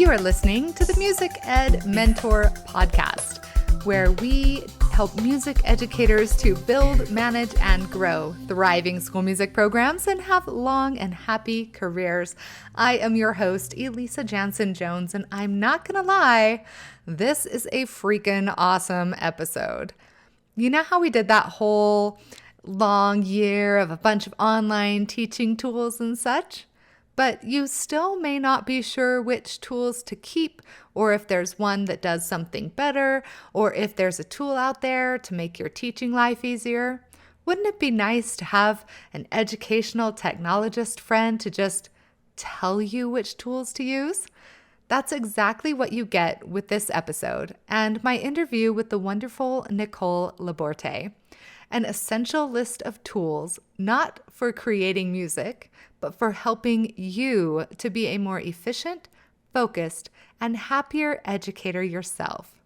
You are listening to the Music Ed Mentor podcast, where we help music educators to build, manage, and grow thriving school music programs and have long and happy careers. I am your host, Elisa Jansen-Jones, and I'm not going to lie, this is a freaking awesome episode. You know how we did that whole long year of a bunch of online teaching tools and such? But you still may not be sure which tools to keep, or if there's one that does something better, or if there's a tool out there to make your teaching life easier. Wouldn't it be nice to have an educational technologist friend to just tell you which tools to use? That's exactly what you get with this episode and my interview with the wonderful Nicole Laborte. An essential list of tools, not for creating music, but for helping you to be a more efficient, focused, and happier educator yourself.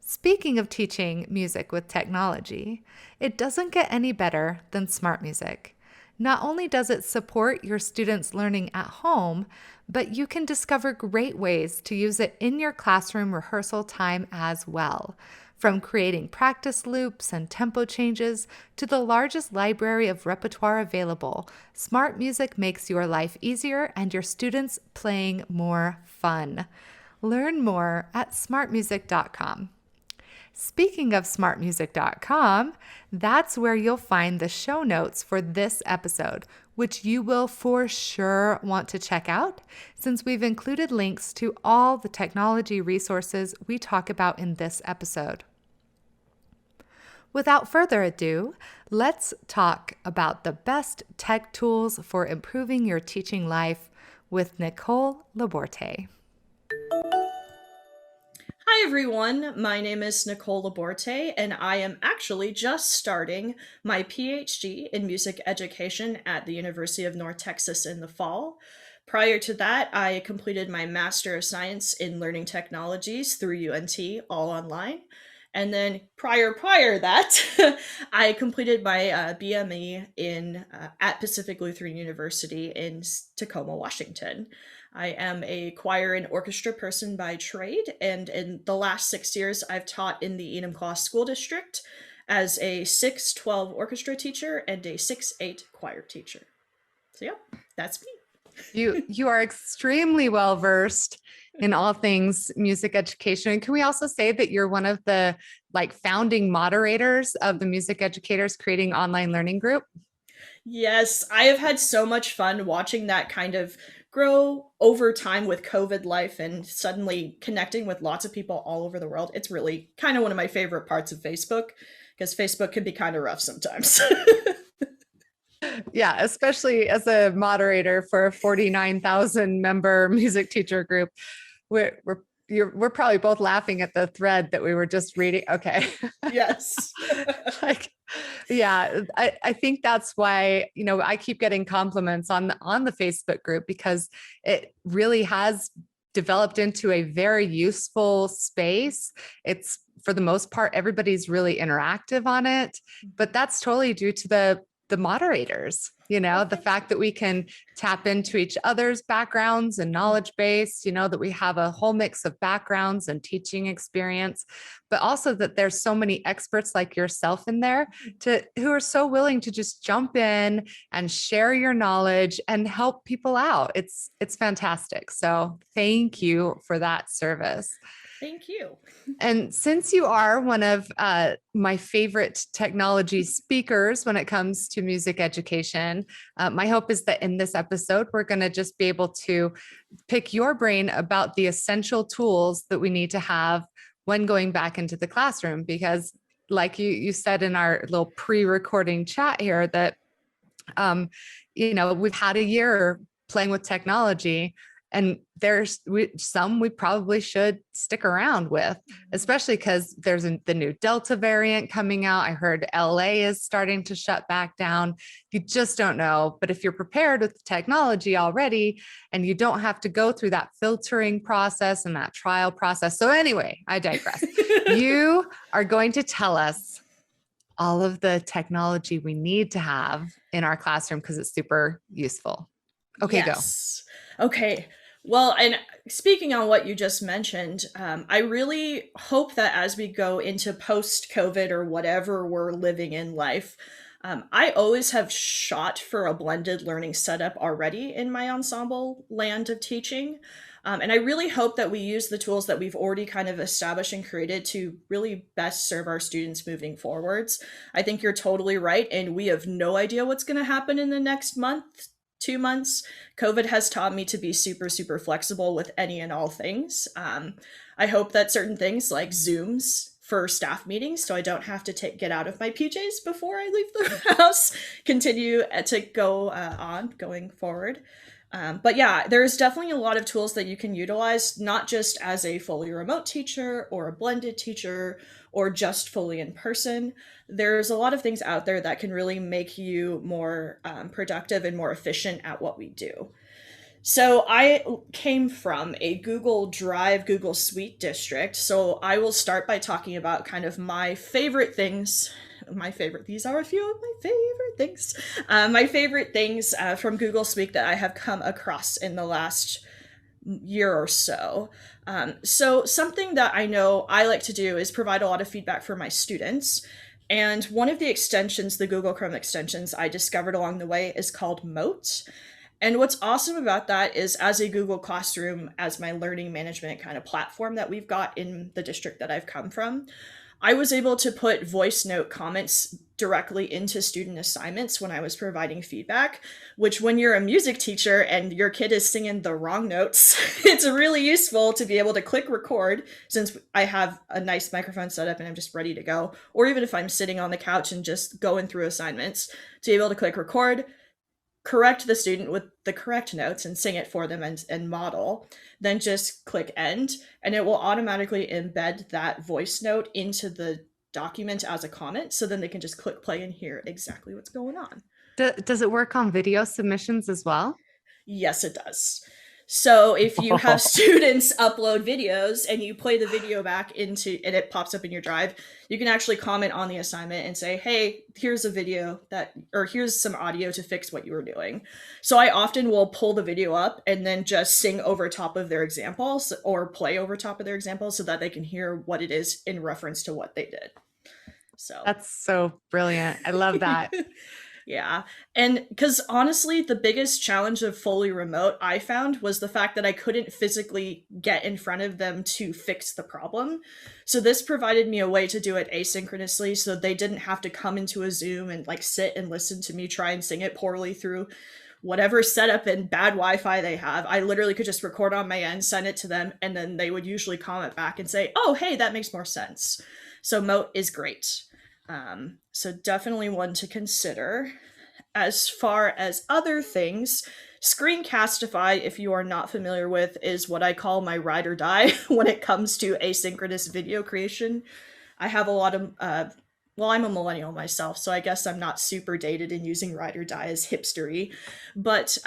Speaking of teaching music with technology, it doesn't get any better than smart music. Not only does it support your students' learning at home, but you can discover great ways to use it in your classroom rehearsal time as well. From creating practice loops and tempo changes to the largest library of repertoire available, smart music makes your life easier and your students playing more fun. Learn more at smartmusic.com. Speaking of smartmusic.com, that's where you'll find the show notes for this episode, which you will for sure want to check out, since we've included links to all the technology resources we talk about in this episode. Without further ado, let's talk about the best tech tools for improving your teaching life with Nicole Laborte. Hi everyone, my name is Nicole Laborte and I am actually just starting my PhD in music education at the University of North Texas in the fall. Prior to that, I completed my Master of Science in Learning Technologies through UNT, all online. And then prior that, I completed my BME at Pacific Lutheran University in Tacoma, Washington. I am a choir and orchestra person by trade, and in the last 6 years, I've taught in the Enumclaw School District as a 6-12 orchestra teacher and a 6-8 choir teacher. So yeah, that's me. You are extremely well versed in all things music education. Can we also say that you're one of the founding moderators of the Music Educators Creating Online Learning Group? Yes, I have had so much fun watching that kind of grow over time with COVID life and suddenly connecting with lots of people all over the world. It's really kind of one of my favorite parts of Facebook, because Facebook can be kind of rough sometimes. Yeah, especially as a moderator for a 49,000 member music teacher group. We're probably both laughing at the thread that we were just reading. Okay. Yes. Yeah, I think that's why, I keep getting compliments on the Facebook group, because it really has developed into a very useful space. It's, for the most part, everybody's really interactive on it, but that's totally due to the moderators, the fact that we can tap into each other's backgrounds and knowledge base, that we have a whole mix of backgrounds and teaching experience, but also that there's so many experts like yourself in there who are so willing to just jump in and share your knowledge and help people out. It's fantastic. So thank you for that service. Thank you. And since you are one of my favorite technology speakers when it comes to music education, my hope is that in this episode, we're going to just be able to pick your brain about the essential tools that we need to have when going back into the classroom. Because like you said in our little pre-recording chat here, that, we've had a year playing with technology. And there's some we probably should stick around with, especially because there's the new Delta variant coming out. I heard LA is starting to shut back down. You just don't know. But if you're prepared with the technology already, and you don't have to go through that filtering process and that trial process. So anyway, I digress. You are going to tell us all of the technology we need to have in our classroom because it's super useful. Okay, yes. Go. Okay. Well, and speaking on what you just mentioned, I really hope that as we go into post COVID or whatever we're living in life, I always have shot for a blended learning setup already in my ensemble land of teaching. And I really hope that we use the tools that we've already kind of established and created to really best serve our students moving forwards. I think you're totally right. And we have no idea what's going to happen in the next month, 2 months. COVID has taught me to be super, super flexible with any and all things. I hope that certain things like Zooms for staff meetings, so I don't have to get out of my PJs before I leave the house, continue to go on going forward. But yeah, there's definitely a lot of tools that you can utilize, not just as a fully remote teacher or a blended teacher or just fully in person. There's a lot of things out there that can really make you more productive and more efficient at what we do. So I came from a Google Drive, Google Suite district. So I will start by talking about kind of my favorite things. These are a few of my favorite things. My favorite things from Google Suite that I have come across in the last year or so. So something that I know I like to do is provide a lot of feedback for my students. And one of the extensions, the Google Chrome extensions I discovered along the way is called Moat. And what's awesome about that is as a Google Classroom, as my learning management kind of platform that we've got in the district that I've come from, I was able to put voice note comments directly into student assignments when I was providing feedback, which when you're a music teacher and your kid is singing the wrong notes, it's really useful to be able to click record since I have a nice microphone set up and I'm just ready to go. Or even if I'm sitting on the couch and just going through assignments, to be able to click record, correct the student with the correct notes and sing it for them and model, then just click end, and it will automatically embed that voice note into the document as a comment. So then they can just click play and hear exactly what's going on. Does it work on video submissions as well? Yes, it does. So if you have students upload videos and you play the video back into, and it pops up in your drive, you can actually comment on the assignment and say, hey, here's a video or here's some audio to fix what you were doing. So I often will pull the video up and then just sing over top of their examples or play over top of their examples so that they can hear what it is in reference to what they did. So that's so brilliant. I love that. Yeah. And because honestly, the biggest challenge of fully remote I found was the fact that I couldn't physically get in front of them to fix the problem. So this provided me a way to do it asynchronously so they didn't have to come into a Zoom and like sit and listen to me try and sing it poorly through whatever setup and bad Wi-Fi they have. I literally could just record on my end, send it to them, and then they would usually comment back and say, oh, hey, that makes more sense. So Moat is great. So definitely one to consider. As far as other things, Screencastify, if you are not familiar with, is what I call my ride or die when it comes to asynchronous video creation. I have a lot of, well, I'm a millennial myself, so I guess I'm not super dated in using ride or die as hipstery, but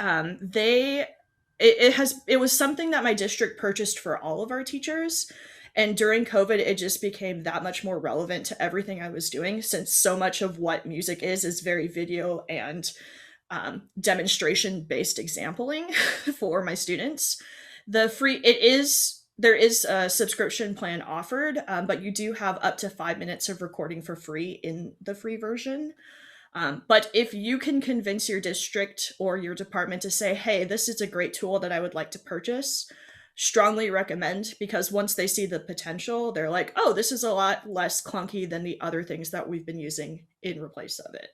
it was something that my district purchased for all of our teachers. And during COVID, it just became that much more relevant to everything I was doing, since so much of what music is very video and demonstration-based exampling for my students. There is a subscription plan offered, but you do have up to 5 minutes of recording for free in the free version. But if you can convince your district or your department to say, hey, this is a great tool that I would like to purchase, strongly recommend, because once they see the potential, they're like, oh, this is a lot less clunky than the other things that we've been using in replace of it.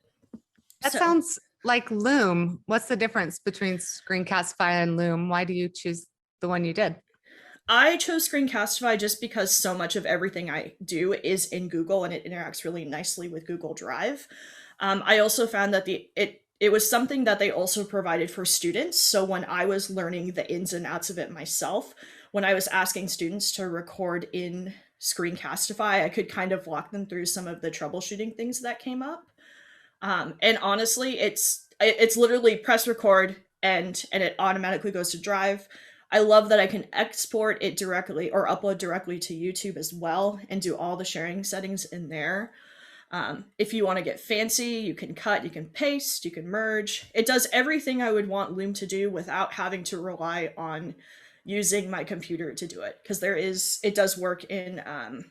That sounds like Loom. What's the difference between Screencastify and Loom? Why do you choose the one you did? I chose Screencastify just because so much of everything I do is in Google and it interacts really nicely with Google Drive. I also found that it was something that they also provided for students. So when I was learning the ins and outs of it myself, when I was asking students to record in Screencastify, I could kind of walk them through some of the troubleshooting things that came up. And honestly, it's literally press record and it automatically goes to Drive. I love that I can export it directly or upload directly to YouTube as well and do all the sharing settings in there. If you want to get fancy, you can cut, you can paste, you can merge. It does everything I would want Loom to do without having to rely on using my computer to do it, because it does work in on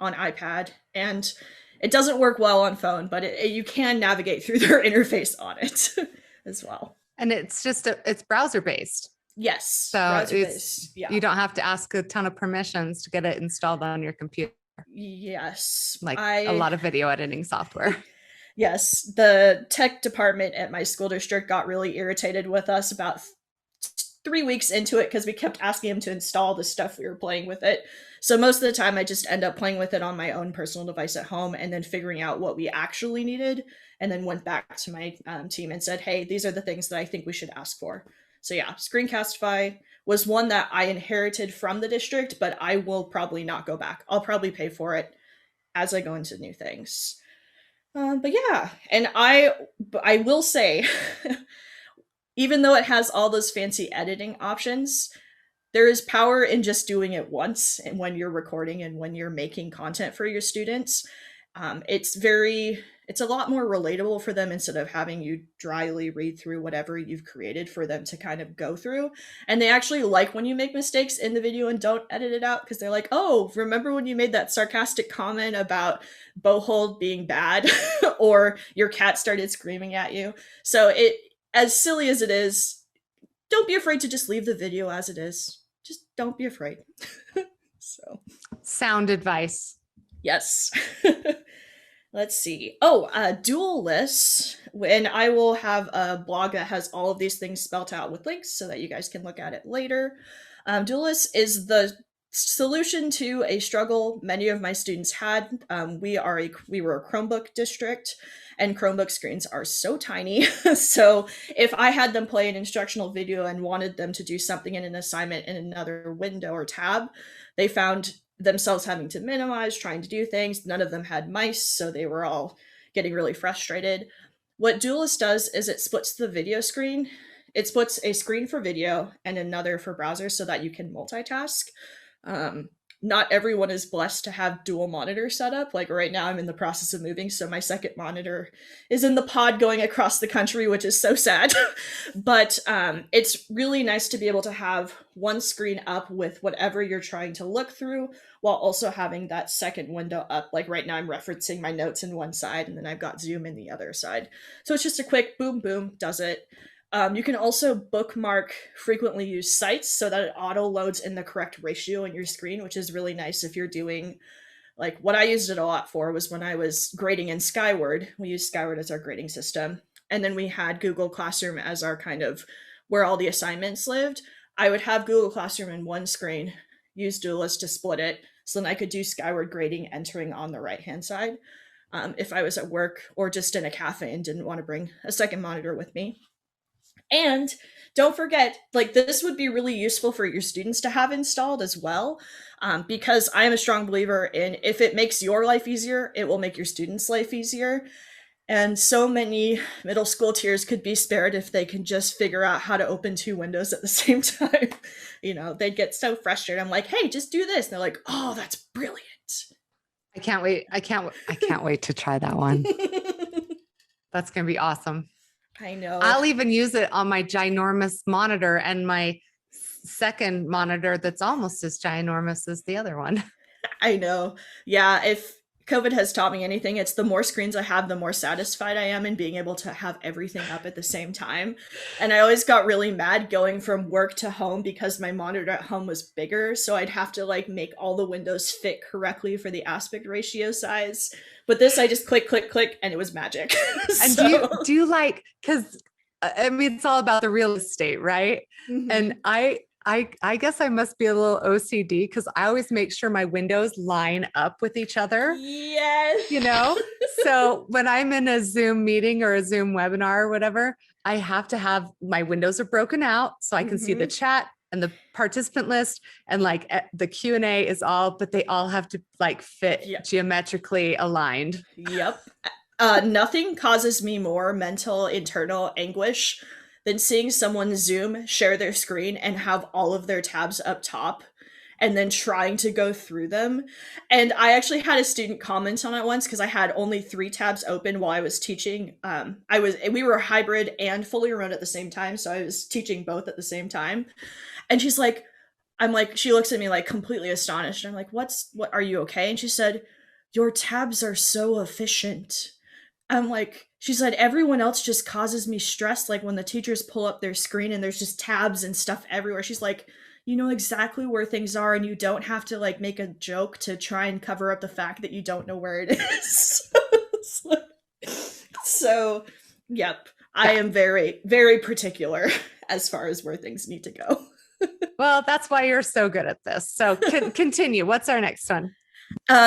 iPad, and it doesn't work well on phone, but you can navigate through their interface on it as well. And it's just it's browser based. Yes, So browser based. Yeah. You don't have to ask a ton of permissions to get it installed on your computer. Yes. Like a lot of video editing software. Yes, the tech department at my school district got really irritated with us about 3 weeks into it, because we kept asking them to install the stuff we were playing with it. So most of the time I just end up playing with it on my own personal device at home, and then figuring out what we actually needed, and then went back to my team and said, hey, these are the things that I think we should ask for. So yeah, Screencastify was one that I inherited from the district, but I will probably not go back. I'll probably pay for it as I go into new things. But yeah, and I will say, even though it has all those fancy editing options, there is power in just doing it once, and when you're recording and when you're making content for your students. It's a lot more relatable for them, instead of having you dryly read through whatever you've created for them to kind of go through. And they actually like when you make mistakes in the video and don't edit it out, because they're like, oh, remember when you made that sarcastic comment about Bohold being bad or your cat started screaming at you. So as silly as it is, don't be afraid to just leave the video as it is. Just don't be afraid. So sound advice. Yes. Let's see. Oh, Duelist. And I will have a blog that has all of these things spelt out with links so that you guys can look at it later. Duelist is the solution to a struggle many of my students had. We were a Chromebook district, and Chromebook screens are so tiny. So if I had them play an instructional video and wanted them to do something in an assignment in another window or tab, they found themselves having to minimize, trying to do things. None of them had mice, so they were all getting really frustrated. What Duelist does is it splits the video screen. It splits a screen for video and another for browser, so that you can multitask. Not everyone is blessed to have dual monitor set up. Like right now I'm in the process of moving, so my second monitor is in the pod going across the country, which is so sad. But it's really nice to be able to have one screen up with whatever you're trying to look through, while also having that second window up. Like right now I'm referencing my notes in one side, and then I've got Zoom in the other side. So it's just a quick boom, boom, does it. You can also bookmark frequently used sites so that it auto loads in the correct ratio in your screen, which is really nice if you're doing, like, what I used it a lot for was when I was grading in Skyward. We used Skyward as our grading system, and then we had Google Classroom as our kind of where all the assignments lived. I would have Google Classroom in one screen, use Duelist to split it, so then I could do Skyward grading entering on the right-hand side if I was at work or just in a cafe and didn't want to bring a second monitor with me. And don't forget, like, this would be really useful for your students to have installed as well, because I am a strong believer in, if it makes your life easier, it will make your students' life easier. And so many middle school tiers could be spared if they can just figure out how to open two windows at the same time. They'd get so frustrated. I'm like, hey, just do this. And they're like, oh, that's brilliant. I can't wait. I can't wait to try that one. That's going to be awesome. I know. I'll even use it on my ginormous monitor and my second monitor that's almost as ginormous as the other one. I know. Yeah, if COVID has taught me anything, it's the more screens I have, the more satisfied I am in being able to have everything up at the same time. And I always got really mad going from work to home because my monitor at home was bigger. So I'd have to make all the windows fit correctly for the aspect ratio size. But this, I just click, click, click, and it was magic. And So... do you like, because I mean, it's all about the real estate, right? Mm-hmm. And I guess I must be a little OCD because I always make sure my windows line up with each other. Yes. So when I'm in a Zoom meeting or a Zoom webinar or whatever, I have to have my windows are broken out so I can see the chat and the participant list, and the Q&A is all, but they all have to fit geometrically aligned. Yep. Nothing causes me more mental internal anguish than seeing someone Zoom share their screen and have all of their tabs up top and then trying to go through them. And I actually had a student comment on it once because I had only 3 tabs open while I was teaching. We were hybrid and fully remote at the same time, so I was teaching both at the same time. And she's like, I'm like, she looks at me like completely astonished. I'm like, what, are you okay? And she said, your tabs are so efficient. I'm like, she said, everyone else just causes me stress. Like when the teachers pull up their screen and there's just tabs and stuff everywhere. She's like, you know exactly where things are and you don't have to like make a joke to try and cover up the fact that you don't know where it is. So, yep, I Yeah. am very, very particular as far as where things need to go. Well, that's why you're so good at this. So continue. What's our next one?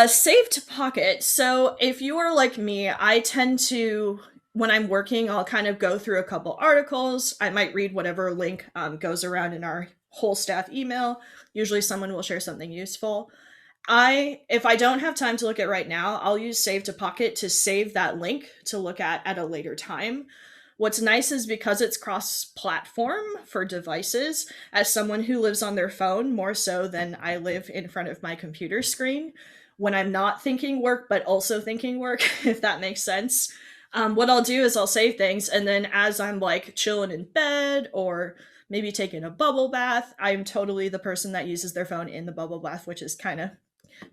Save to pocket. So if you are like me, I tend to, when I'm working, I'll kind of go through a couple articles. I might read whatever link goes around in our whole staff email. Usually someone will share something useful. If I don't have time to look at right now, I'll use Save to Pocket to save that link to look at a later time. What's nice is because it's cross-platform for devices, as someone who lives on their phone more so than I live in front of my computer screen, when I'm not thinking work but also thinking work, if that makes sense. What I'll do is I'll save things, and then as I'm like chilling in bed or maybe taking a bubble bath, I'm totally the person that uses their phone in the bubble bath, which is kind of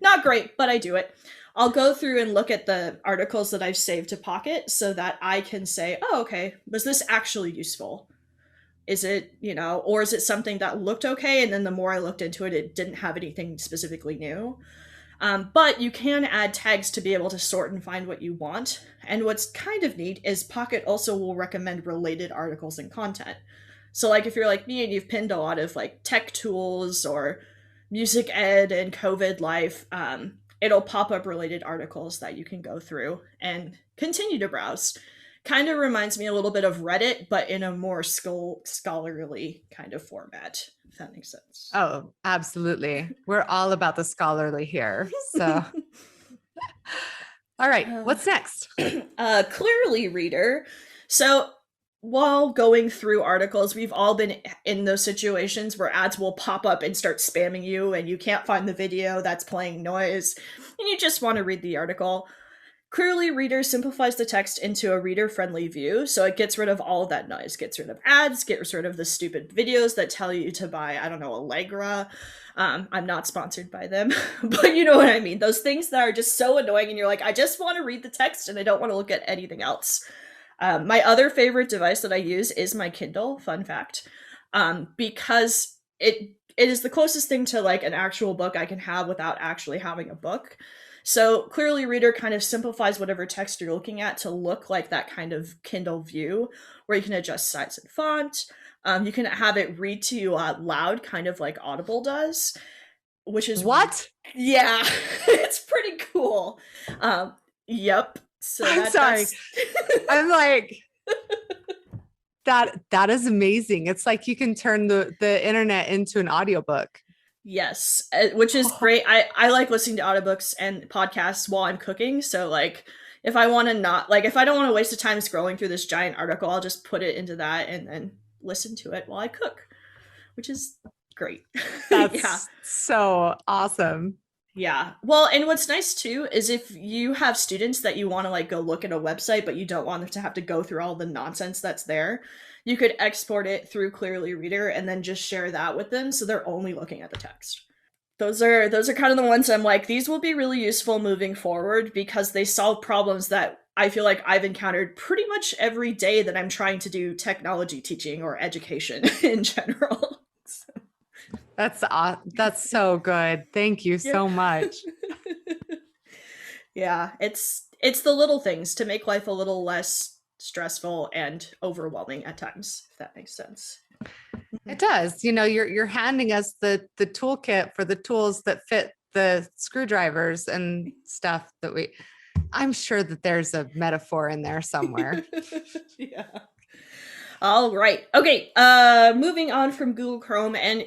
not great, but I do it. I'll go through and look at the articles that I've saved to Pocket so that I can say, oh, okay, was this actually useful? Is it, or is it something that looked okay? And then the more I looked into it, it didn't have anything specifically new. But you can add tags to be able to sort and find what you want. And what's kind of neat is Pocket also will recommend related articles and content. So, like, if you're like me and you've pinned a lot of like tech tools or music ed and COVID life, it'll pop up related articles that you can go through and continue to browse. Kind of reminds me a little bit of Reddit, but in a more scholarly kind of format, if that makes sense. Oh, absolutely. We're all about the scholarly here. So, all right, what's next? Clearly, reader. So, while going through articles, we've all been in those situations where ads will pop up and start spamming you, and you can't find the video that's playing noise, and you just want to read the article. Clearly, Reader simplifies the text into a reader-friendly view, so it gets rid of all of that noise, gets rid of ads, gets rid of the stupid videos that tell you to buy, I don't know, Allegra. I'm not sponsored by them, but you know what I mean. Those things that are just so annoying, and you're like, I just want to read the text, and I don't want to look at anything else. My other favorite device that I use is my Kindle, fun fact, because it is the closest thing to like an actual book I can have without actually having a book. So Clearly Reader kind of simplifies whatever text you're looking at to look like that kind of Kindle view, where you can adjust size and font. You can have it read to you out loud, kind of like Audible does, which is what? Yeah, it's pretty cool. Yep. So I'm sorry. I'm like, that is amazing. It's like you can turn the internet into an audiobook. Yes, which is great. I like listening to audiobooks and podcasts while I'm cooking. So like if I want to not like if I don't want to waste the time scrolling through this giant article, I'll just put it into that and then listen to it while I cook, which is great. That's yeah. So awesome. Yeah. Well, and what's nice too is if you have students that you want to like go look at a website, but you don't want them to have to go through all the nonsense that's there, you could export it through Clearly Reader and then just share that with them so they're only looking at the text. Those are kind of the ones I'm like, these will be really useful moving forward because they solve problems that I feel like I've encountered pretty much every day that I'm trying to do technology teaching or education in general. So. That's so good. Thank you so much. Yeah, it's the little things to make life a little less stressful and overwhelming at times, if that makes sense. It does. You're handing us the toolkit for the tools that fit the screwdrivers and stuff I'm sure that there's a metaphor in there somewhere. Yeah. All right. Okay. Moving on from Google Chrome, and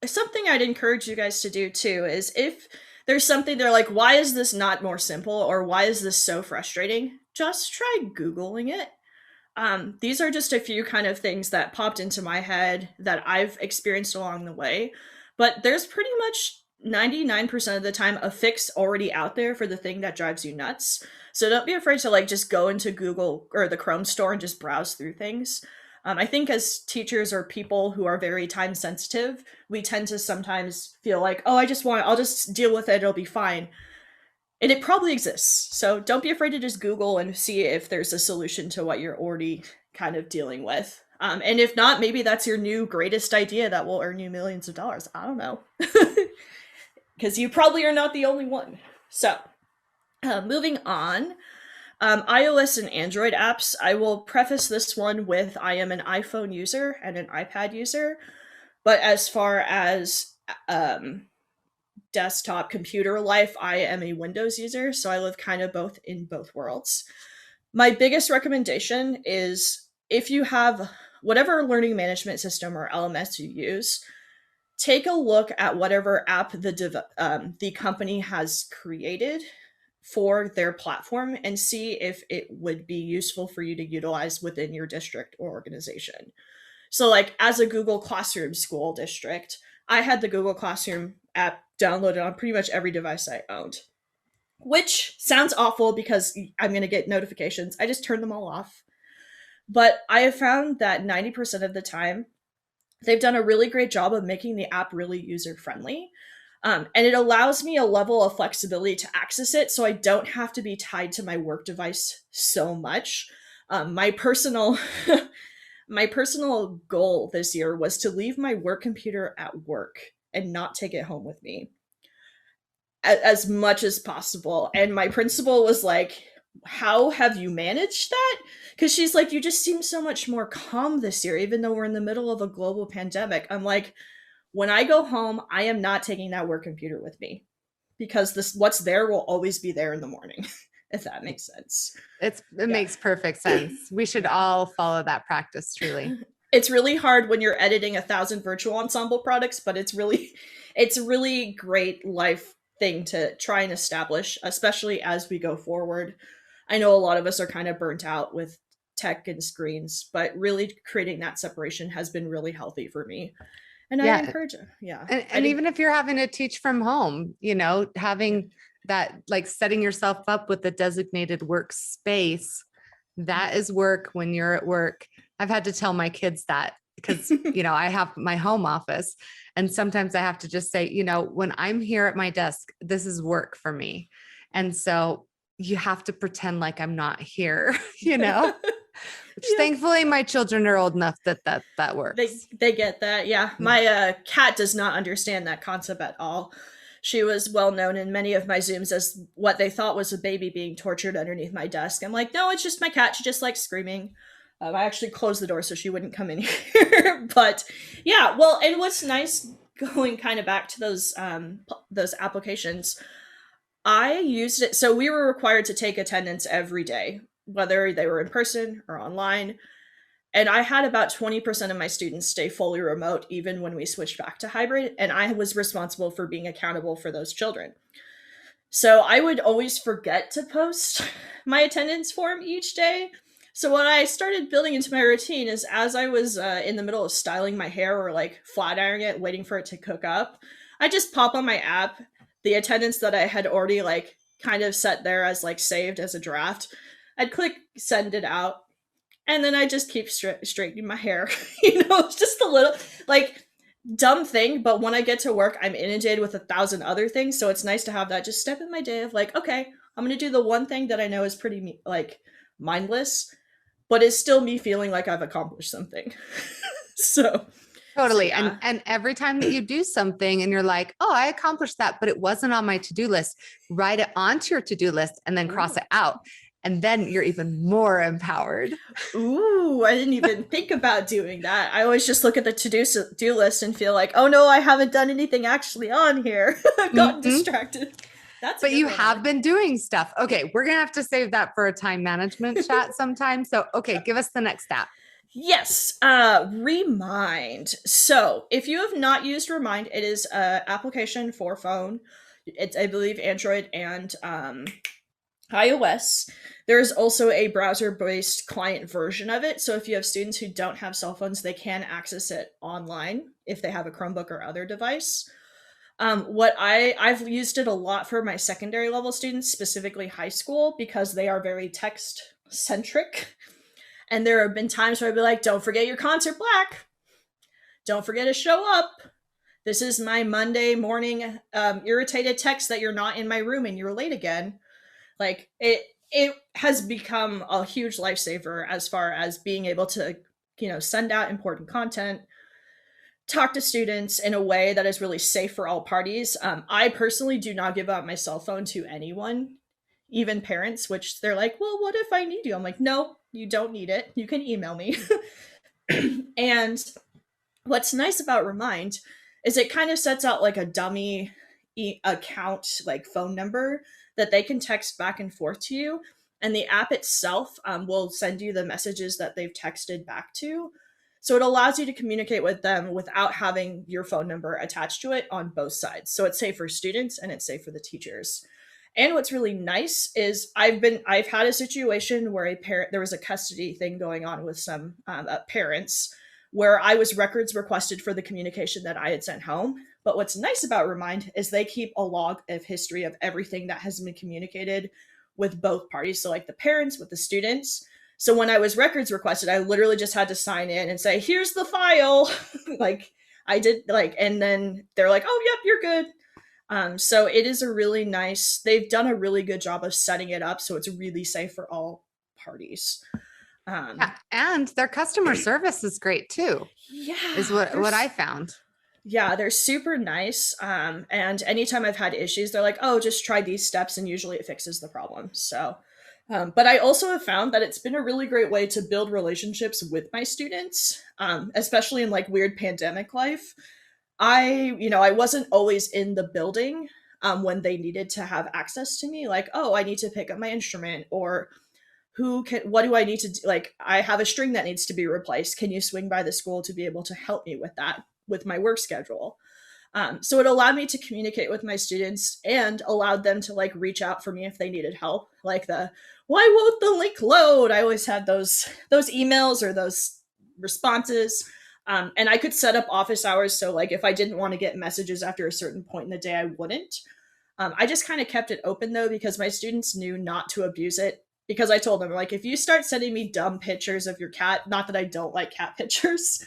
something I'd encourage you guys to do too is if there's something they're like, why is this not more simple? Or why is this so frustrating? Just try Googling it. These are just a few kind of things that popped into my head that I've experienced along the way, but there's pretty much 99% of the time a fix already out there for the thing that drives you nuts. So don't be afraid to like just go into Google or the Chrome store and just browse through things. I think as teachers or people who are very time sensitive, we tend to sometimes feel like, oh, I'll just deal with it, it'll be fine. And it probably exists. So don't be afraid to just Google and see if there's a solution to what you're already kind of dealing with. And if not, maybe that's your new greatest idea that will earn you millions of dollars. I don't know. Because you probably are not the only one. So, moving on, iOS and Android apps. I will preface this one with I am an iPhone user and an iPad user. But as far as desktop computer life, I am a Windows user. So I live kind of both in both worlds. My biggest recommendation is if you have whatever learning management system or LMS you use, take a look at whatever app the company has created for their platform and see if it would be useful for you to utilize within your district or organization. So, like, as a Google Classroom school district, I had the Google Classroom app downloaded on pretty much every device I owned, which sounds awful because I'm going to get notifications. I just turned them all off. But I have found that 90% of the time, they've done a really great job of making the app really user friendly. And it allows me a level of flexibility to access it so I don't have to be tied to my work device so much. My personal my personal goal this year was to leave my work computer at work and not take it home with me as much as possible. And my principal was like, how have you managed that? Because she's like, you just seem so much more calm this year, even though we're in the middle of a global pandemic. I'm like, when I go home, I am not taking that work computer with me because this what's there will always be there in the morning, if that makes sense. It makes perfect sense. We should all follow that practice, truly. It's really hard when you're editing 1,000 virtual ensemble products, but it's a really great life thing to try and establish, especially as we go forward. I know a lot of us are kind of burnt out with tech and screens, but really creating that separation has been really healthy for me. And I encourage it. Yeah. And even if you're having to teach from home, having that, like setting yourself up with a designated workspace, that is work when you're at work. I've had to tell my kids that because, I have my home office and sometimes I have to just say, when I'm here at my desk, this is work for me. And so you have to pretend like I'm not here, Which thankfully my children are old enough that works. They get that. Yeah. My cat does not understand that concept at all. She was well known in many of my Zooms as what they thought was a baby being tortured underneath my desk. I'm like, no, it's just my cat. She just likes screaming. I actually closed the door so she wouldn't come in here. But yeah, well, and what's nice going kind of back to those applications, I used it. So we were required to take attendance every day, whether they were in person or online. And I had about 20% of my students stay fully remote, even when we switched back to hybrid. And I was responsible for being accountable for those children. So I would always forget to post my attendance form each day. So what I started building into my routine is as I was in the middle of styling my hair or like flat ironing it, waiting for it to cook up, I just pop on my app the attendance that I had already like kind of set there as like saved as a draft. I'd click send it out. And then I just keep straightening my hair. It's just a little like dumb thing. But when I get to work, I'm inundated with 1,000 other things. So it's nice to have that just step in my day of like, okay, I'm going to do the one thing that I know is pretty like mindless, but it's still me feeling like I've accomplished something. So totally. Yeah. And every time that you do something and you're like, oh, I accomplished that, but it wasn't on my to-do list, write it onto your to-do list and then cross it out. And then you're even more empowered. Ooh, I didn't even think about doing that. I always just look at the to-do list and feel like, oh no, I haven't done anything actually on here. I've gotten distracted. But you have been doing stuff. Okay, we're going to have to save that for a time management chat sometime. So, okay, give us the next step. Yes, Remind. So if you have not used Remind, it is an application for phone. It's, I believe, Android and iOS. There is also a browser-based client version of it. So if you have students who don't have cell phones, they can access it online if they have a Chromebook or other device. I've used it a lot for my secondary level students, specifically high school, because they are very text centric. And there have been times where I'd be like, don't forget your concert black. Don't forget to show up. This is my Monday morning irritated text that you're not in my room and you're late again. Like it has become a huge lifesaver as far as being able to, send out important content, talk to students in a way that is really safe for all parties. I personally do not give out my cell phone to anyone, even parents, which they're like, well, what if I need you? I'm like, no, you don't need it. You can email me. And what's nice about Remind is it kind of sets out like a dummy account, like phone number that they can text back and forth to you. And the app itself will send you the messages that they've texted back to. So it allows you to communicate with them without having your phone number attached to it on both sides. So it's safe for students and it's safe for the teachers. And what's really nice is I've had a situation where there was a custody thing going on with some parents where I was records requested for the communication that I had sent home. But what's nice about Remind is they keep a log of history of everything that has been communicated with both parties. So like the parents with the students. So when I was records requested, I literally just had to sign in and say, here's the file. Like I did and then they're like, oh, yep, you're good. So it is they've done a really good job of setting it up. So it's really safe for all parties. Yeah, and their customer service is great too. Yeah. Is what I found. Yeah, they're super nice. And anytime I've had issues, they're like, oh, just try these steps. And usually it fixes the problem. So, but I also have found that it's been a really great way to build relationships with my students, especially in like weird pandemic life. I wasn't always in the building when they needed to have access to me. Like, oh, I need to pick up my instrument, or what do I need to do? Like, I have a string that needs to be replaced. Can you swing by the school to be able to help me with that, with my work schedule? So it allowed me to communicate with my students and allowed them to like reach out for me if they needed help. Like why won't the link load? I always had those emails or those responses. And I could set up office hours. So like if I didn't want to get messages after a certain point in the day, I wouldn't. I just kind of kept it open though, because my students knew not to abuse it. Because I told them, like, if you start sending me dumb pictures of your cat, not that I don't like cat pictures,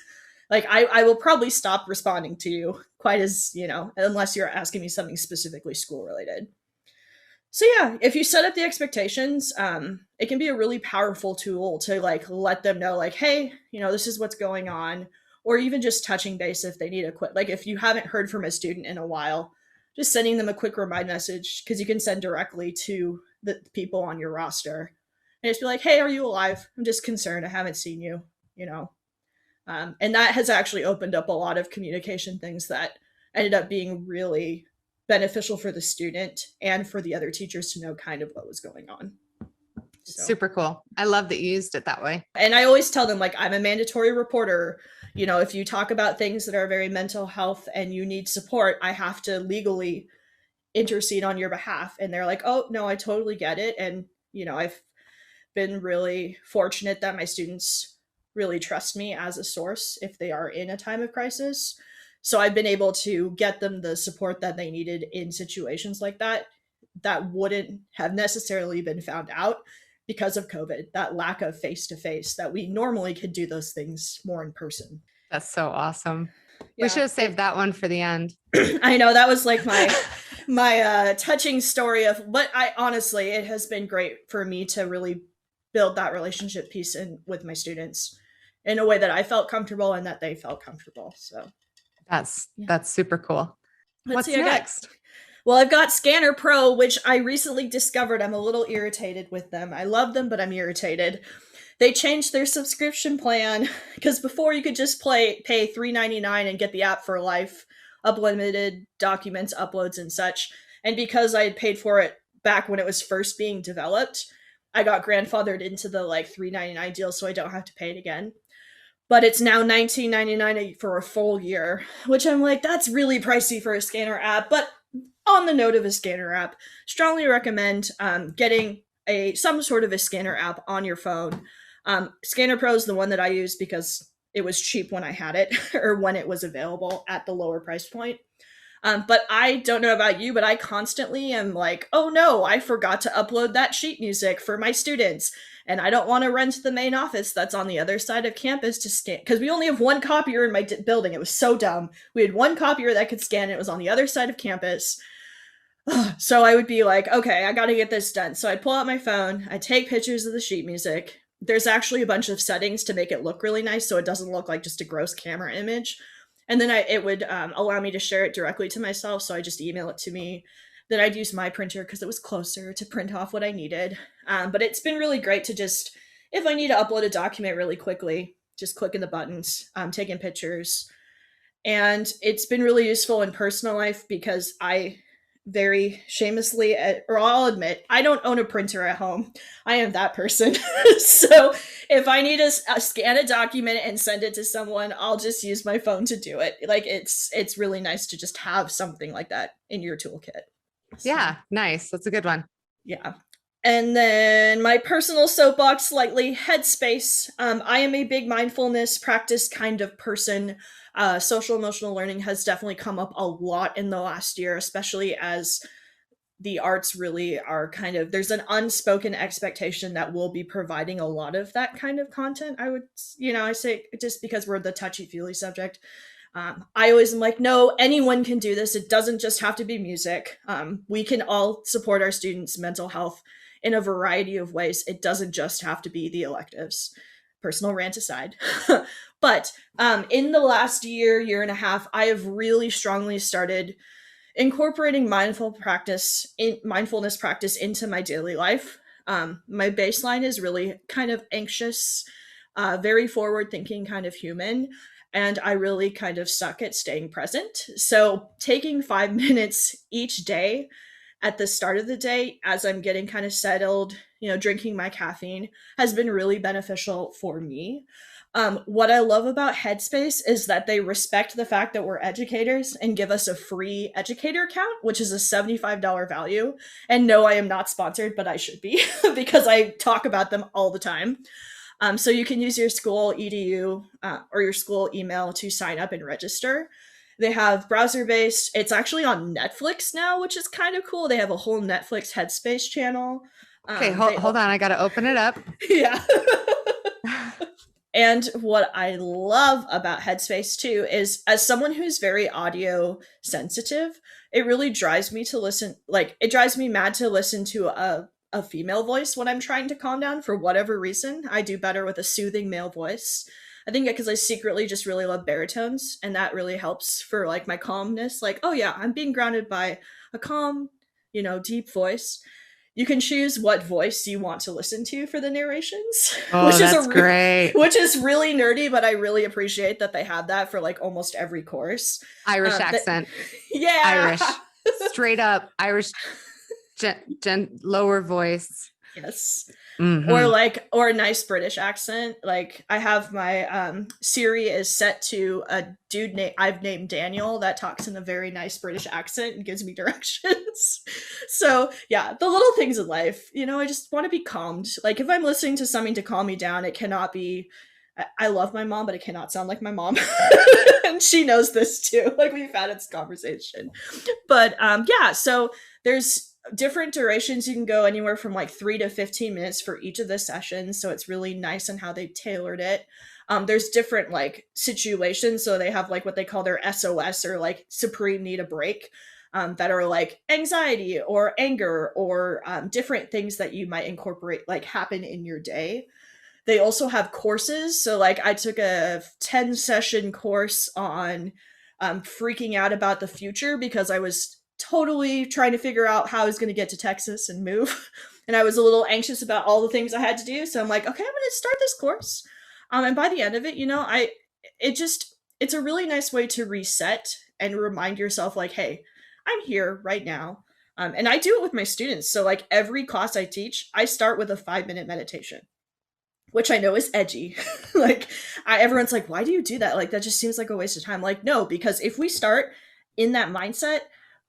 like I will probably stop responding to you quite as, unless you're asking me something specifically school related. So yeah, if you set up the expectations, it can be a really powerful tool to like let them know like, hey, this is what's going on, or even just touching base if they need a quick, like if you haven't heard from a student in a while, just sending them a quick remind message, because you can send directly to the people on your roster and just be like, hey, are you alive? I'm just concerned. I haven't seen you, and that has actually opened up a lot of communication things that ended up being really beneficial for the student and for the other teachers to know kind of what was going on. So. Super cool. I love that you used it that way. And I always tell them, like, I'm a mandatory reporter. If you talk about things that are very mental health and you need support, I have to legally intercede on your behalf. And they're like, oh, no, I totally get it. And, I've been really fortunate that my students really trust me as a source if they are in a time of crisis. So I've been able to get them the support that they needed in situations like that wouldn't have necessarily been found out because of COVID, that lack of face-to-face, that we normally could do those things more in person. That's so awesome. Yeah. We should have saved that one for the end. I know, that was like my touching story but honestly, it has been great for me to really build that relationship piece with my students in a way that I felt comfortable and that they felt comfortable. So that's super cool. What's next? I've got Scanner Pro, which I recently discovered. I'm a little irritated with them. I love them, but I'm irritated. They changed their subscription plan, because before you could just pay $3.99 and get the app for life, unlimited documents, uploads, and such. And because I had paid for it back when it was first being developed, I got grandfathered into the like $3.99 deal, so I don't have to pay it again. But it's now $19.99 for a full year, which I'm like, that's really pricey for a scanner app. But on the note of a scanner app, strongly recommend getting some sort of a scanner app on your phone. Scanner Pro is the one that I use because it was cheap when I had it or when it was available at the lower price point. But I don't know about you, but I constantly am like, oh no, I forgot to upload that sheet music for my students. And I don't want to run to the main office that's on the other side of campus to scan, because we only have one copier in my building. It was so dumb. We had one copier that could scan. It was on the other side of campus. So I would be like, okay, I got to get this done. So I'd pull out my phone, I'd take pictures of the sheet music. There's actually a bunch of settings to make it look really nice so it doesn't look like just a gross camera image. And then it would allow me to share it directly to myself. So I just email it to me. Then I'd use my printer because it was closer to print off what I needed. But it's been really great to just, if I need to upload a document really quickly, just clicking the buttons, taking pictures. And it's been really useful in personal life because I very shamelessly, or I'll admit, I don't own a printer at home. I am that person. So if I need to scan a document and send it to someone, I'll just use my phone to do it. Like it's really nice to just have something like that in your toolkit. So, Yeah, nice. That's a good one. yeah. And then my personal soapbox, slightly, headspace. I am a big mindfulness practice kind of person. Social emotional learning has definitely come up a lot in the last year, especially as the arts really are kind of, there's an unspoken expectation that we'll be providing a lot of that kind of content. I say just because we're the touchy-feely subject. I always am like, no, anyone can do this. It doesn't just have to be music. We can all support our students' mental health in a variety of ways. It doesn't just have to be the electives. Personal rant aside. But in the last year and a half, I have really strongly started incorporating mindfulness practice into my daily life. My baseline is really kind of anxious, very forward thinking kind of human. And I really kind of suck at staying present. So taking 5 minutes each day at the start of the day as I'm getting kind of settled, drinking my caffeine has been really beneficial for me. What I love about Headspace is that they respect the fact that we're educators and give us a free educator account, which is a $75 value. And no, I am not sponsored, but I should be because I talk about them all the time. So you can use your school EDU or your school email to sign up and register. They have browser-based. It's actually on Netflix now, which is kind of cool. They have a whole Netflix Headspace channel. Okay, hold on. I got to open it up. Yeah. And what I love about Headspace too is, as someone who's very audio sensitive, it really drives me to listen. Like, it drives me mad to listen to a female voice when I'm trying to calm down for whatever reason. I do better with a soothing male voice. I think because I secretly just really love baritones, and that really helps for like my calmness. Like, oh yeah, I'm being grounded by a calm, deep voice. You can choose what voice you want to listen to for the narrations. Oh, that's great. Which is really nerdy, but I really appreciate that they have that for like almost every course. Irish accent. Yeah. Irish. Straight up Irish, lower voice. Yes. Mm-hmm. Or a nice British accent. Like, I have my Siri is set to a dude I've named Daniel that talks in a very nice British accent and gives me directions. So yeah, the little things in life, I just want to be calmed. Like, if I'm listening to something to calm me down, it cannot be, I love my mom, but it cannot sound like my mom. And she knows this too. Like, we've had this conversation. But yeah, so there's different durations. You can go anywhere from like 3 to 15 minutes for each of the sessions. So it's really nice in how they tailored it. There's different like situations. So they have like what they call their SOS, or like supreme need a break, that are like anxiety or anger or different things that you might incorporate, like happen in your day. They also have courses. So like I took a 10 session course on freaking out about the future because I was totally trying to figure out how I was going to get to Texas and move. And I was a little anxious about all the things I had to do. So I'm like, okay, I'm going to start this course. And by the end of it, it's a really nice way to reset and remind yourself like, hey, I'm here right now. And I do it with my students. So like every class I teach, I start with a 5-minute meditation, which I know is edgy. Like, everyone's like, why do you do that? Like, that just seems like a waste of time. Like, no, because if we start in that mindset,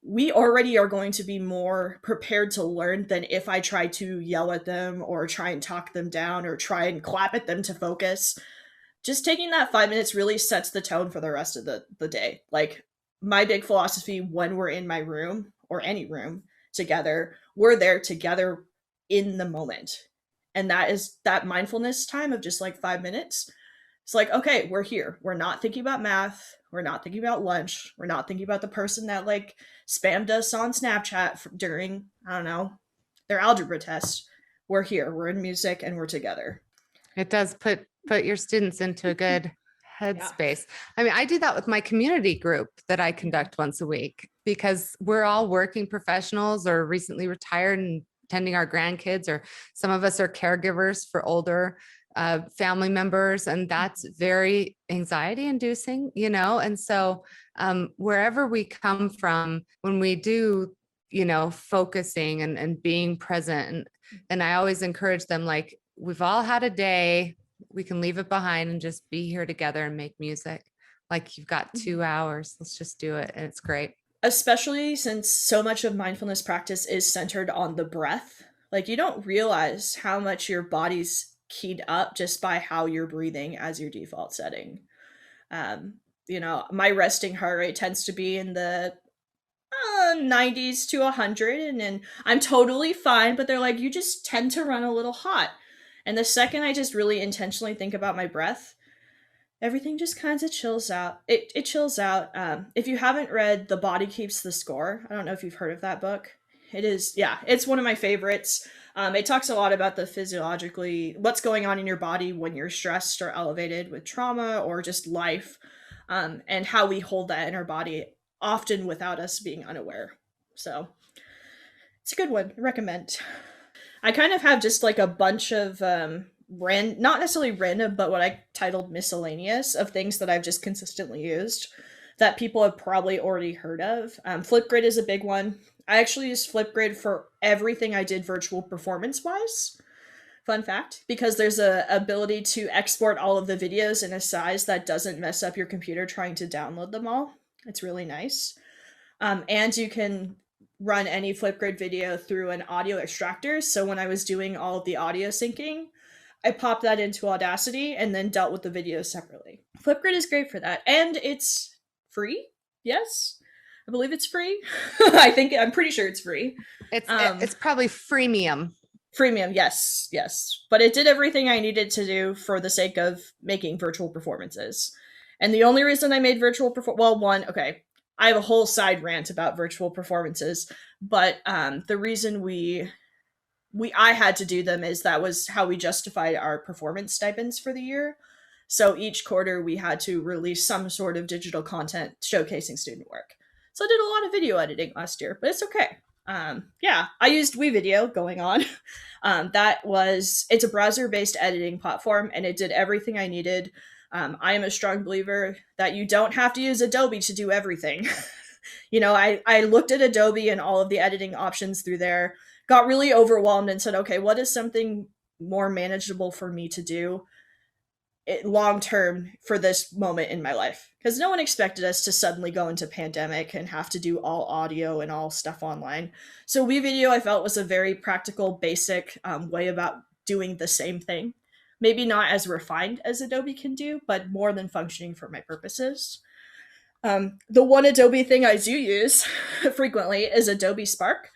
we already are going to be more prepared to learn than if I try to yell at them or try and talk them down or try and clap at them to focus. Just taking that 5 minutes really sets the tone for the rest of the day. Like, my big philosophy when we're in my room or any room together, we're there together in the moment. And that is that mindfulness time of just like 5 minutes. It's like, okay, we're here. We're not thinking about math. We're not thinking about lunch. We're not thinking about the person that like spammed us on Snapchat during, I don't know, their algebra test. We're here. We're in music and we're together. It does put your students into a good Yeah. headspace. I mean, I do that with my community group that I conduct once a week because we're all working professionals or recently retired and tending our grandkids, or some of us are caregivers for older family members, and that's very anxiety inducing, you know? And so wherever we come from, when we do, you know, focusing and being present, and I always encourage them, like, we've all had a day, we can leave it behind and just be here together and make music. Like, you've got 2 hours, let's just do it. And it's great. Especially since so much of mindfulness practice is centered on the breath. Like, you don't realize how much your body's keyed up just by how you're breathing as your default setting. Um, you know, my resting heart rate tends to be in the 90s to 100, and then I'm totally fine, but they're like, you just tend to run a little hot. And the second I just really intentionally think about my breath, everything just kind of chills out. It chills out. If you haven't read The Body Keeps the Score, I don't know if you've heard of that book. It is, yeah, it's one of my favorites. It talks a lot about the physiologically, what's going on in your body when you're stressed or elevated with trauma or just life, and how we hold that in our body, often without us being unaware. So it's a good one. I recommend. I kind of have just like a bunch of not necessarily random, but what I titled miscellaneous of things that I've just consistently used that people have probably already heard of. Flipgrid is a big one. I actually use Flipgrid for everything I did virtual performance wise. Fun fact, because there's a ability to export all of the videos in a size that doesn't mess up your computer trying to download them all. It's really nice. And you can run any Flipgrid video through an audio extractor. So when I was doing all of the audio syncing, I popped that into Audacity and then dealt with the videos separately. Flipgrid is great for that. And it's free. Yes. I believe it's free. I'm pretty sure it's free. It's probably freemium. Freemium, yes, yes. But it did everything I needed to do for the sake of making virtual performances. And the only reason I made I have a whole side rant about virtual performances, but the reason I had to do them is that was how we justified our performance stipends for the year. So each quarter we had to release some sort of digital content showcasing student work. So I did a lot of video editing last year, but it's okay. I used WeVideo going on. It's a browser-based editing platform, and it did everything I needed. I am a strong believer that you don't have to use Adobe to do everything. You know, I looked at Adobe and all of the editing options through there, got really overwhelmed and said, okay, what is something more manageable for me to do long term for this moment in my life? Because no one expected us to suddenly go into pandemic and have to do all audio and all stuff online. So WeVideo, I felt, was a very practical, basic way about doing the same thing. Maybe not as refined as Adobe can do, but more than functioning for my purposes. The one Adobe thing I do use frequently is Adobe Spark,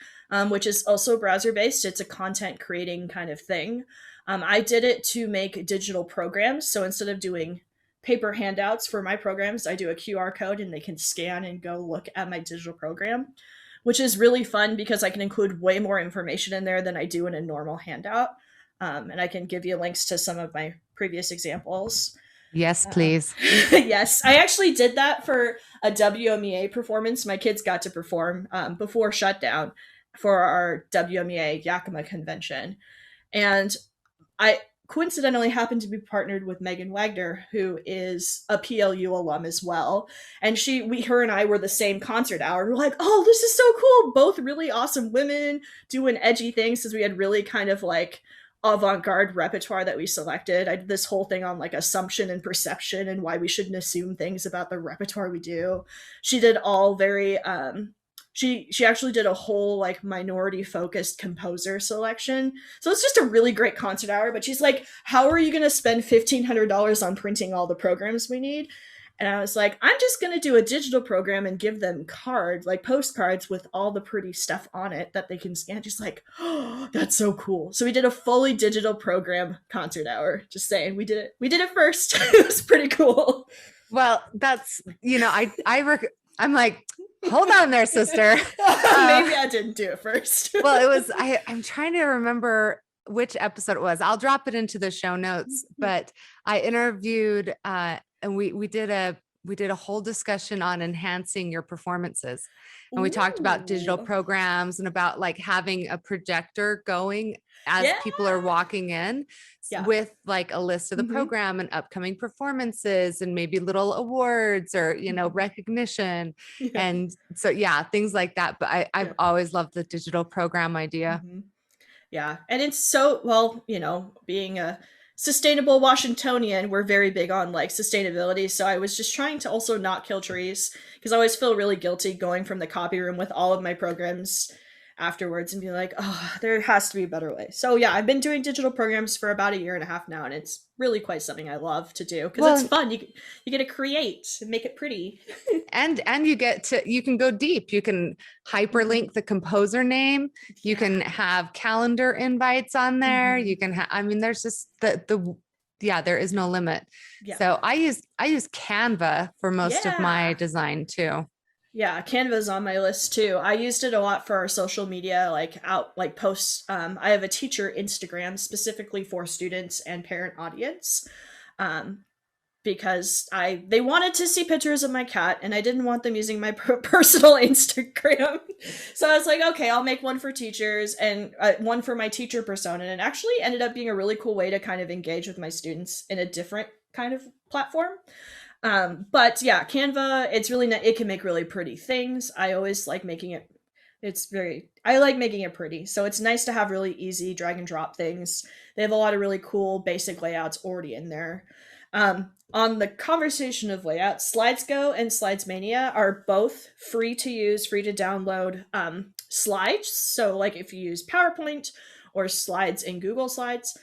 which is also browser-based. It's a content creating kind of thing. I did it to make digital programs. So instead of doing paper handouts for my programs, I do a QR code and they can scan and go look at my digital program, which is really fun because I can include way more information in there than I do in a normal handout. And I can give you links to some of my previous examples. Yes, please. Yes, I actually did that for a WMEA performance. My kids got to perform before shutdown for our WMEA Yakima convention. And I coincidentally happened to be partnered with Megan Wagner, who is a PLU alum as well. And her and I were the same concert hour. We're like, oh, this is so cool. Both really awesome women doing edgy things, because we had really kind of like avant-garde repertoire that we selected. I did this whole thing on like assumption and perception and why we shouldn't assume things about the repertoire we do. She did all very she actually did a whole like minority focused composer selection. So it's just a really great concert hour, but she's like, how are you going to spend $1,500 on printing all the programs we need? And I was like, I'm just going to do a digital program and give them cards, like postcards with all the pretty stuff on it that they can scan. She's like, oh, that's so cool. So we did a fully digital program concert hour. Just saying, we did it. We did it first. It was pretty cool. Well, that's, I'm like, hold on there, sister. Maybe I didn't do it first. Well, it was, I'm trying to remember which episode it was. I'll drop it into the show notes, but I interviewed, and we did a whole discussion on enhancing your performances. And we talked about digital Ooh. programs and about like having a projector going as Yeah. people are walking in Yeah. with like a list of the program and upcoming performances and maybe little awards or, recognition. Yeah. And so, yeah, things like that. But I've always loved the digital program idea. Yeah. And it's so, well, being a sustainable Washingtonian, we're very big on like sustainability. So I was just trying to also not kill trees because I always feel really guilty going from the copy room with all of my programs afterwards and be like, oh, there has to be a better way. So yeah, I've been doing digital programs for about 1.5 years now, and it's really quite something I love to do because it's fun. You get to create and make it pretty. and you can go deep. You can hyperlink the composer name. You can have calendar invites on there. You can there's just there is no limit. Yeah. So I use Canva for most of my design too. Yeah, Canva's on my list too. I used it a lot for our social media, posts. I have a teacher Instagram specifically for students and parent audience, because they wanted to see pictures of my cat, and I didn't want them using my personal Instagram. So I was like, okay, I'll make one for teachers and one for my teacher persona, and it actually ended up being a really cool way to kind of engage with my students in a different kind of platform. But yeah, Canva, it's really it can make really pretty things. I always like making it. I like making it pretty. So it's nice to have really easy drag and drop things. They have a lot of really cool basic layouts already in there. On the conversation of layouts, SlidesGo and SlidesMania are both free to use, free to download slides. So like if you use PowerPoint or slides in Google Slides,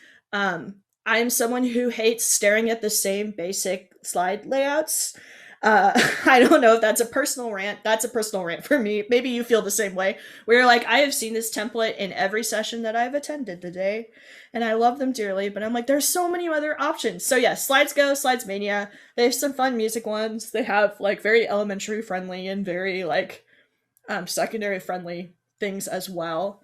I am someone who hates staring at the same basic slide layouts. I don't know if that's a personal rant. That's a personal rant for me. Maybe you feel the same way. Where you're like, I have seen this template in every session that I've attended today, and I love them dearly, but I'm like, there's so many other options. So yeah, SlidesGo, SlidesMania, they have some fun music ones. They have like very elementary friendly and very like secondary friendly things as well.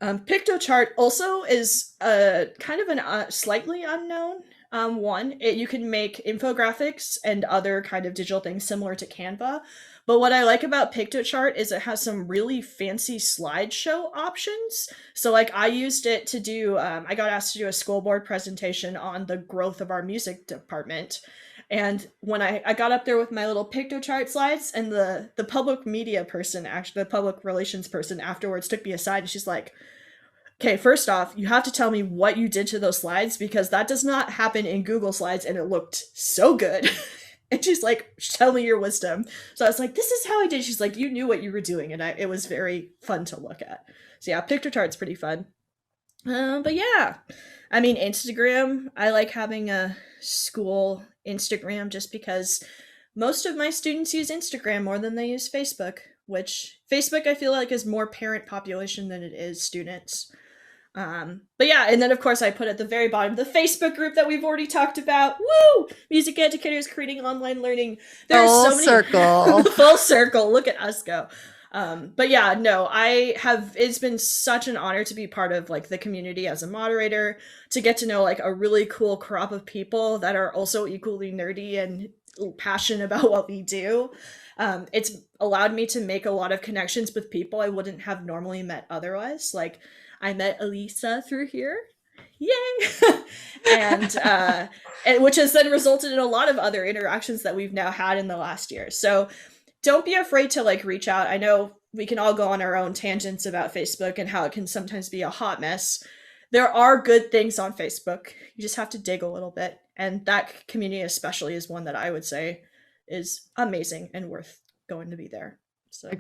Pictochart also is kind of an slightly unknown one. You can make infographics and other kind of digital things similar to Canva. But what I like about Pictochart is it has some really fancy slideshow options. So like I used it to do, I got asked to do a school board presentation on the growth of our music department. And when I got up there with my little Pictochart slides, and the public media person, actually the public relations person afterwards took me aside and she's like, okay, first off, you have to tell me what you did to those slides because that does not happen in Google Slides and it looked so good. And she's like, tell me your wisdom. So I was like, this is how I did. She's like, you knew what you were doing. And it was very fun to look at. So yeah, Pictochart's pretty fun. But yeah, I mean, Instagram, I like having a school Instagram just because most of my students use Instagram more than they use Facebook, which Facebook I feel like is more parent population than it is students. But yeah, and then of course I put at the very bottom the Facebook group that we've already talked about. Woo! Music educators creating online learning. There's so many circle. Full circle. Look at us go. But yeah, no, it's been such an honor to be part of like the community as a moderator, to get to know like a really cool crop of people that are also equally nerdy and passionate about what we do. It's allowed me to make a lot of connections with people I wouldn't have normally met otherwise. Like I met Elisa through here. Yay! and which has then resulted in a lot of other interactions that we've now had in the last year. So don't be afraid to like reach out. I know we can all go on our own tangents about Facebook and how it can sometimes be a hot mess. There are good things on Facebook. You just have to dig a little bit. And that community especially is one that I would say is amazing and worth going to be there. So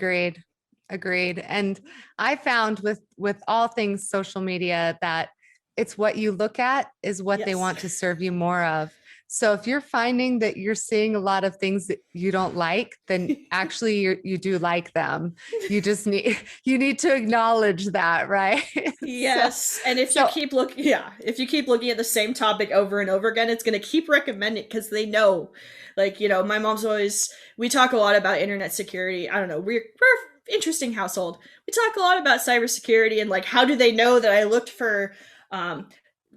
Agreed. And I found with all things social media that it's what you look at is what they want to serve you more of. So if you're finding that you're seeing a lot of things that you don't like, then actually you do like them. You just you need to acknowledge that, right? Yes. And if you So keep looking, yeah, if you keep looking at the same topic over and over again, it's going to keep recommending because they know, like, my mom's always, we talk a lot about internet security. I don't know. We're an interesting household. We talk a lot about cybersecurity and like, how do they know that I looked for,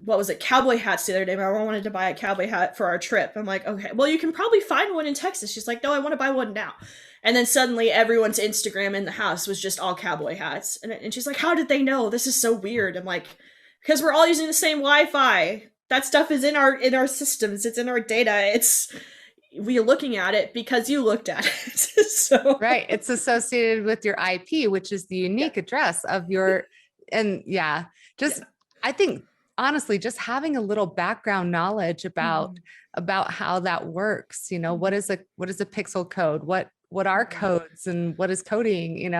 what was it, cowboy hats the other day. My mom wanted to buy a cowboy hat for our trip. I'm like, okay, well, you can probably find one in Texas. She's like, no, I want to buy one now. And then suddenly everyone's Instagram in the house was just all cowboy hats. And she's like, how did they know? This is so weird. I'm like, because we're all using the same Wi-Fi. That stuff is in our systems. It's in our data. We're looking at it because you looked at it. So right. It's associated with your IP, which is the unique address of your, I think honestly, just having a little background knowledge about how that works, what is a pixel code? What are codes and what is coding,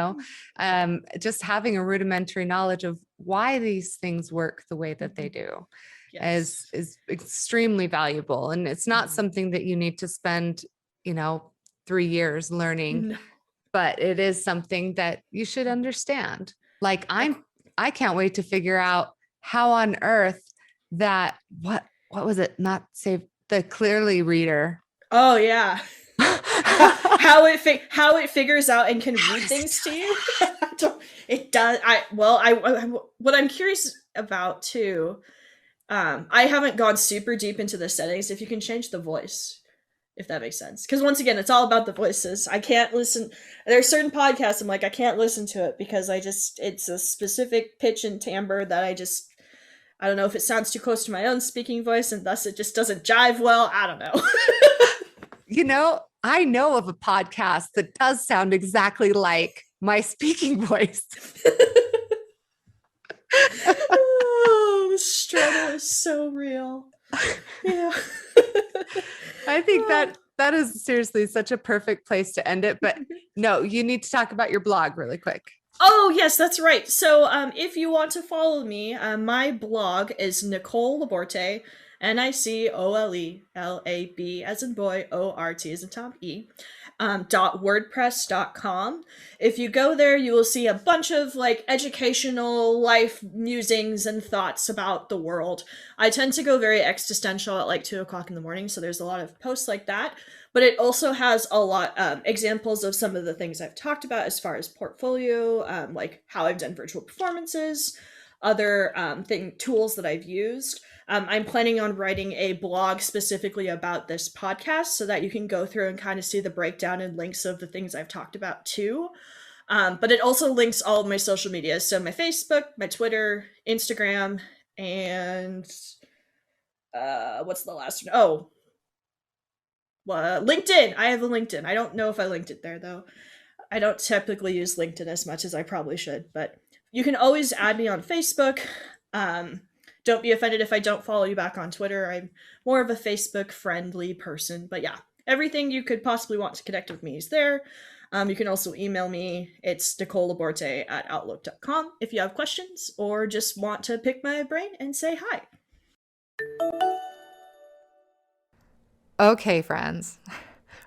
just having a rudimentary knowledge of why these things work the way that they do is extremely valuable. And it's not something that you need to spend, 3 years learning, but it is something that you should understand. Like I can't wait to figure out how on earth that, what was it? Not save the Clearly reader. Oh yeah. how it figures out and can read things to you. It does. What I'm curious about too, I haven't gone super deep into the settings. If you can change the voice, if that makes sense. Because once again, it's all about the voices. I can't listen. There are certain podcasts I'm like, I can't listen to it because it's a specific pitch and timbre that I don't know if it sounds too close to my own speaking voice and thus it just doesn't jive well. I don't know. I know of a podcast that does sound exactly like my speaking voice. Oh, the struggle is so real. Yeah. I think that is seriously such a perfect place to end it. But no, you need to talk about your blog really quick. Oh, yes, that's right. So if you want to follow me, my blog is Nicole Laborte, NicoleLab as in boy, ORT as in Tom, .wordpress.com. If you go there, you will see a bunch of like educational life musings and thoughts about the world. I tend to go very existential at like 2:00 in the morning, so there's a lot of posts like that. But it also has a lot examples of some of the things I've talked about as far as portfolio, like how I've done virtual performances, other tools that I've used. I'm planning on writing a blog specifically about this podcast so that you can go through and kind of see the breakdown and links of the things I've talked about too. But it also links all of my social media. So my Facebook, my Twitter, Instagram, and what's the last one? Oh, LinkedIn. I have a LinkedIn. I don't know if I linked it there though. I don't typically use LinkedIn as much as I probably should, but you can always add me on Facebook. Don't be offended if I don't follow you back on Twitter. I'm more of a Facebook friendly person, but yeah, everything you could possibly want to connect with me is there. You can also email me. It's NicoleLaborte@outlook.com if you have questions or just want to pick my brain and say hi. Okay, friends.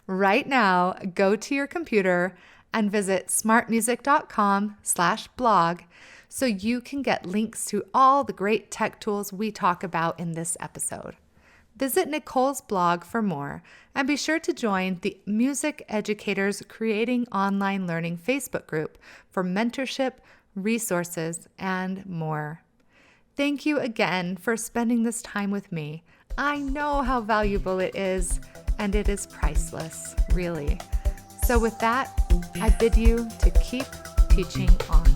Right now, go to your computer and visit smartmusic.com/blog so you can get links to all the great tech tools we talk about in this episode. Visit Nicole's blog for more and be sure to join the Music Educators Creating Online Learning Facebook group for mentorship, resources, and more. Thank you again for spending this time with me. I know how valuable it is, and it is priceless, really. So with that, I bid you to keep teaching on.